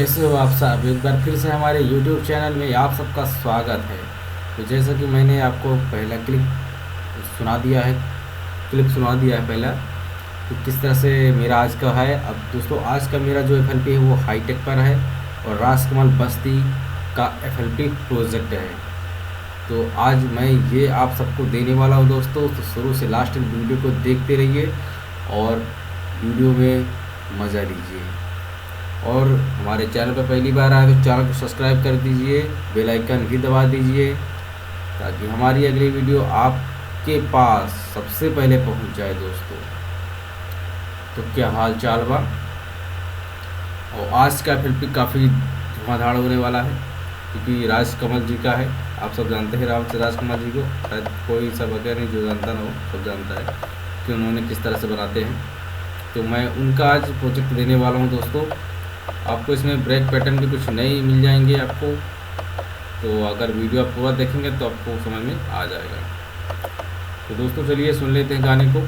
कैसे हो आप सब। एक बार फिर से हमारे YouTube चैनल में आप सबका स्वागत है। तो जैसा कि मैंने आपको पहला क्लिप सुना दिया है पहला, तो किस तरह से मेरा आज का है। अब दोस्तों, आज का मेरा जो FLP है वो हाईटेक पर है और राजकमल बस्ती का FLP प्रोजेक्ट है। तो आज मैं ये आप सबको देने वाला हूँ दोस्तों। तो शुरू से लास्ट तक वीडियो को देखते रहिए और वीडियो में मज़ा लीजिए। और हमारे चैनल पर पहली बार आए तो चैनल को सब्सक्राइब कर दीजिए, बेल आइकन भी दबा दीजिए ताकि हमारी अगली वीडियो आपके पास सबसे पहले पहुंच जाए दोस्तों। तो क्या हाल चाल बा। और आज का FLP काफ़ी धुआंधार होने वाला है क्योंकि राजकमल जी का है। आप सब जानते हैं राजकमल जी को, शायद कोई सब अगर नहीं जो जानता ना हो, सब जानता है कि उन्होंने किस तरह से बनाते हैं। तो मैं उनका आज प्रोजेक्ट देने वाला हूं दोस्तों। आपको इसमें ब्रेक पैटर्न भी कुछ नए मिल जाएंगे आपको। तो अगर वीडियो आप पूरा देखेंगे तो आपको समझ में आ जाएगा। तो दोस्तों चलिए सुन लेते हैं गाने को।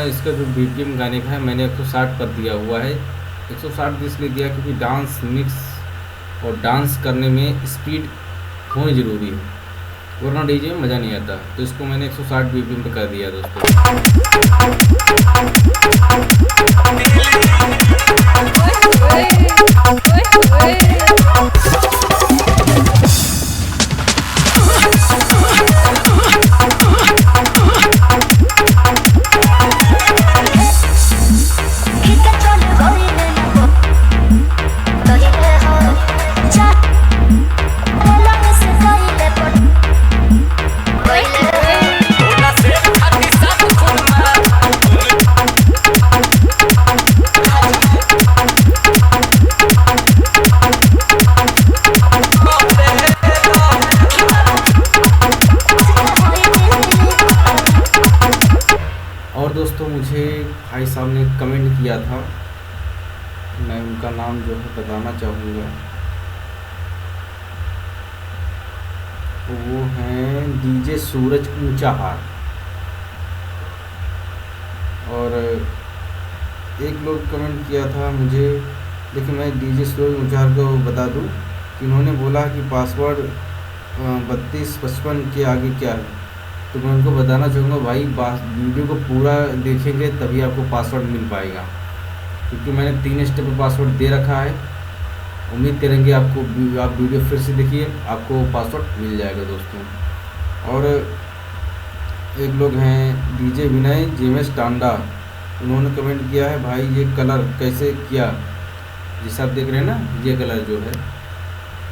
इसका जो BPM गाने का है मैंने 160 पर दिया हुआ है। 160 इसलिए दिया क्योंकि डांस मिक्स और डांस करने में स्पीड होनी ज़रूरी है, वरना डीजे में मज़ा नहीं आता। तो इसको मैंने 160 BPM पर कर दिया दोस्तों। और दोस्तों मुझे भाई साहब ने कमेंट किया था, मैं उनका नाम जो है बताना चाहूँगा। वो हैं DJ सूरज ऊंचाहार। और एक लोग कमेंट किया था मुझे, देखिए मैं DJ सूरज ऊंचाहार को बता दूं कि उन्होंने बोला कि पासवर्ड 3255 के आगे क्या है। तो मैं उनको बताना चाहूँगा भाई, वीडियो को पूरा देखेंगे तभी आपको पासवर्ड मिल पाएगा, क्योंकि मैंने 3 स्टेप पर पासवर्ड दे रखा है। उम्मीद करेंगे आप वीडियो फिर से देखिए, आपको पासवर्ड मिल जाएगा दोस्तों। और एक लोग हैं DJ विनय JMS टांडा, उन्होंने कमेंट किया है भाई ये कलर कैसे किया, जिसे आप देख रहे हैं ना ये कलर जो है।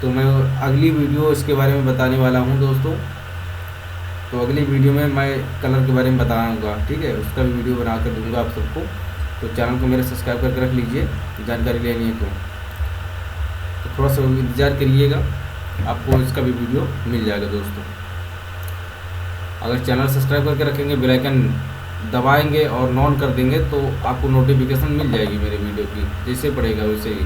तो मैं अगली वीडियो इसके बारे में बताने वाला हूँ दोस्तों। तो अगली वीडियो में मैं कलर के बारे में बताऊंगा, ठीक है, उसका भी वीडियो बना कर दूंगा आप सबको। तो चैनल को मेरे सब्सक्राइब करके रख लीजिए, जानकारी लेनी है तो थोड़ा सा इंतज़ार करिएगा, आपको इसका भी वीडियो मिल जाएगा दोस्तों। अगर चैनल सब्सक्राइब करके रखेंगे, बेल आइकन दबाएंगे और नॉन कर देंगे तो आपको नोटिफिकेशन मिल जाएगी मेरे वीडियो की, जैसे पड़ेगा वैसे ही।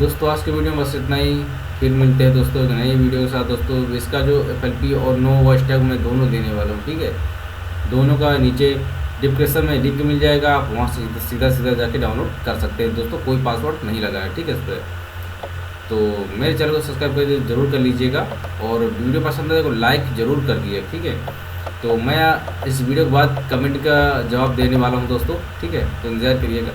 दोस्तों आज के वीडियो में बस इतना ही। फिर मिलते हैं दोस्तों एक नई वीडियो के साथ। दोस्तों इसका जो FLP और नो वॉइस टैग मैं दोनों देने वाला हूँ, ठीक है। दोनों का नीचे डिस्क्रिप्शन में लिंक मिल जाएगा, आप वहाँ से सीधा जाके डाउनलोड कर सकते हैं दोस्तों। कोई पासवर्ड नहीं लगा है, ठीक है इस पर। तो मेरे चैनल को सब्सक्राइब कर जरूर कर लीजिएगा, और वीडियो पसंद है तो लाइक ज़रूर कर दिए, ठीक है। तो मैं इस वीडियो के बाद कमेंट का जवाब देने वाला हूँ दोस्तों, ठीक है, तो इंतज़ार करिएगा।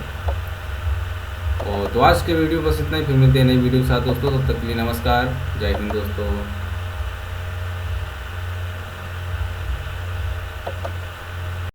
और तो आज के वीडियो बस इतना ही, फिर मिलते हैं नई वीडियो के साथ दोस्तों। तब तक के लिए नमस्कार, जय हिंद दोस्तों।